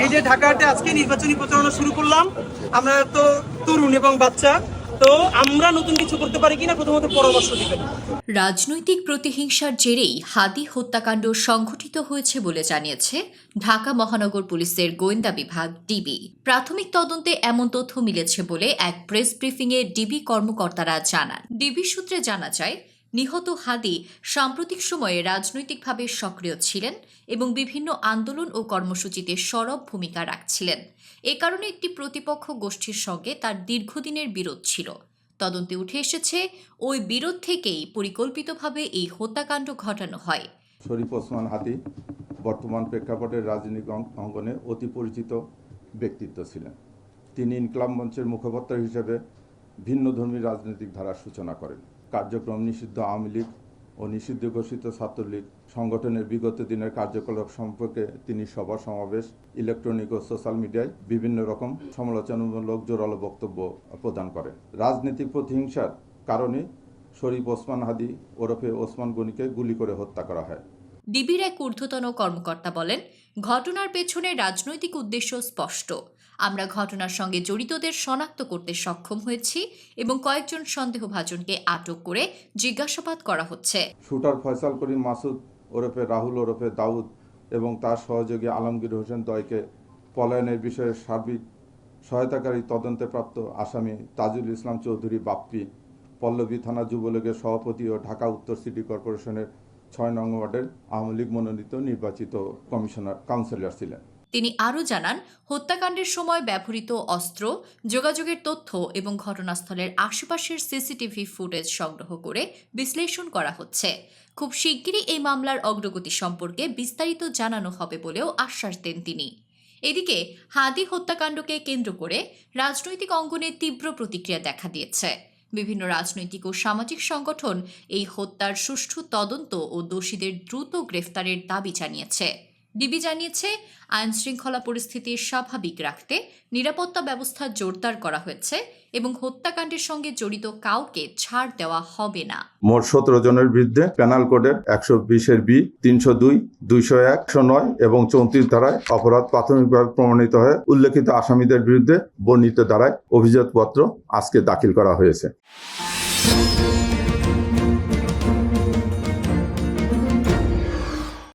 এই যে ঢাকাতে আজকে নির্বাচনী প্রচারণা শুরু করলাম, আমরা তো তরুণ এবং বাচ্চা, তো আমরা নতুন কিছু করতে পারি কিনা প্রথমত পরামর্শ দিবেন। রাজনৈতিক প্রতিহিংসার জেরেই হাদি হত্যাকাণ্ড সংঘটিত হয়েছে বলে জানিয়েছে ঢাকা মহানগর পুলিশের গোয়েন্দা বিভাগ ডিবি। প্রাথমিক তদন্তে এমন তথ্য মিলেছে বলে এক প্রেস ব্রিফিংয়ে ডিবি কর্মকর্তারা জানান। ডিবি সূত্রে জানা যায়, নিহত হাদি সাম্প্রতিক সময়ে রাজনৈতিকভাবে সক্রিয় ছিলেন এবং বিভিন্ন আন্দোলন ও কর্মসূচিতে সরব ভূমিকা রাখছিলেন। এ কারণে একটি প্রতিপক্ষ গোষ্ঠীর সঙ্গে তার দীর্ঘদিনের বিরোধ ছিল। তদন্তে উঠে এসেছে, ওই বিরোধ থেকেই পরিকল্পিতভাবে এই হত্যাকাণ্ড ঘটানো হয়। শরীফ ওসমান হাদি বর্তমান প্রেক্ষাপটের রাজনৈতিক অঙ্গনে অতি পরিচিত ব্যক্তিত্ব ছিলেন। তিনি ইনকলাব মঞ্চের মুখপাত্র হিসেবে ভিন্নধর্মী রাজনৈতিক ধারার সূচনা করেন। কার্যক্রম নিষিদ্ধ আওয়ামী লীগ ও নিষিদ্ধ ঘোষিত ছাত্রলীগ সংগঠনের বিগত দিনের কার্যকলাপ সম্পর্কে তিনি সভা সমাবেশ, ইলেকট্রনিক ও সোশ্যাল মিডিয়ায় বিভিন্ন রকম সমালোচনামূলক জোরালো বক্তব্য প্রদান করেন। রাজনৈতিক প্রতিহিংসার কারণে শরীফ ওসমান হাদি ওরফে ওসমান গনিকে গুলি করে হত্যা করা হয়। ডিবির এক ঊর্ধ্বতন কর্মকর্তা বলেন, ঘটনার পেছনে রাজনৈতিক উদ্দেশ্য স্পষ্ট। আমরা ঘটনার সঙ্গে জড়িতদের শনাক্ত করতে সক্ষম হয়েছি এবং কয়েকজন সন্দেহভাজনকে আটক করে জিজ্ঞাসাবাদ করা হচ্ছে। শুটার ফয়সাল করিম মাসুদ ওরফে রাহুল ওরফে দাউদ এবং তার সহযোগী আলমগীর হোসেন দয়কে পলায়নের বিষয়ে সার্বিক সহায়তাকারী তদন্তে প্রাপ্ত আসামি তাজুল ইসলাম চৌধুরী বাপ্পি পল্লবী থানা যুবলীগের সভাপতি ও ঢাকা উত্তর সিটি কর্পোরেশনের ৬ নং ওয়ার্ডের আওয়ামী লীগ মনোনীত নির্বাচিত কাউন্সিলর ছিলেন। তিনি আরও জানান, হত্যাকাণ্ডের সময় ব্যবহৃত অস্ত্র, যোগাযোগের তথ্য এবং ঘটনাস্থলের আশেপাশের সিসিটিভি ফুটেজ সংগ্রহ করে বিশ্লেষণ করা হচ্ছে। খুব শিগগিরই এই মামলার অগ্রগতি সম্পর্কে বিস্তারিত জানানো হবে বলেও আশ্বাস দেন তিনি। এদিকে হাদি হত্যাকাণ্ডকে কেন্দ্র করে রাজনৈতিক অঙ্গনে তীব্র প্রতিক্রিয়া দেখা দিয়েছে। বিভিন্ন রাজনৈতিক ও সামাজিক সংগঠন এই হত্যার সুষ্ঠু তদন্ত ও দোষীদের দ্রুত গ্রেফতারের দাবি জানিয়েছে। ডিবি জানিয়েছে, আইন শৃঙ্খলা পরিস্থিতি স্বাভাবিক রাখতে নিরাপত্তা ব্যবস্থা জোরদার করা হয়েছে এবং হত্যাকাণ্ডের সঙ্গে জড়িত কাউকে ছাড় দেওয়া হবে না। মোট 17 জনের বিরুদ্ধে পেনাল কোডের 120-এর বি, 302, 201, 109 এবং 34 ধারায় অপরাধ প্রাথমিকভাবে প্রমাণিত হয়ে উল্লেখিত আসামিদের বিরুদ্ধে বর্ণিত ধারায় অভিযোগপত্র আজকে দাখিল করা হয়েছে।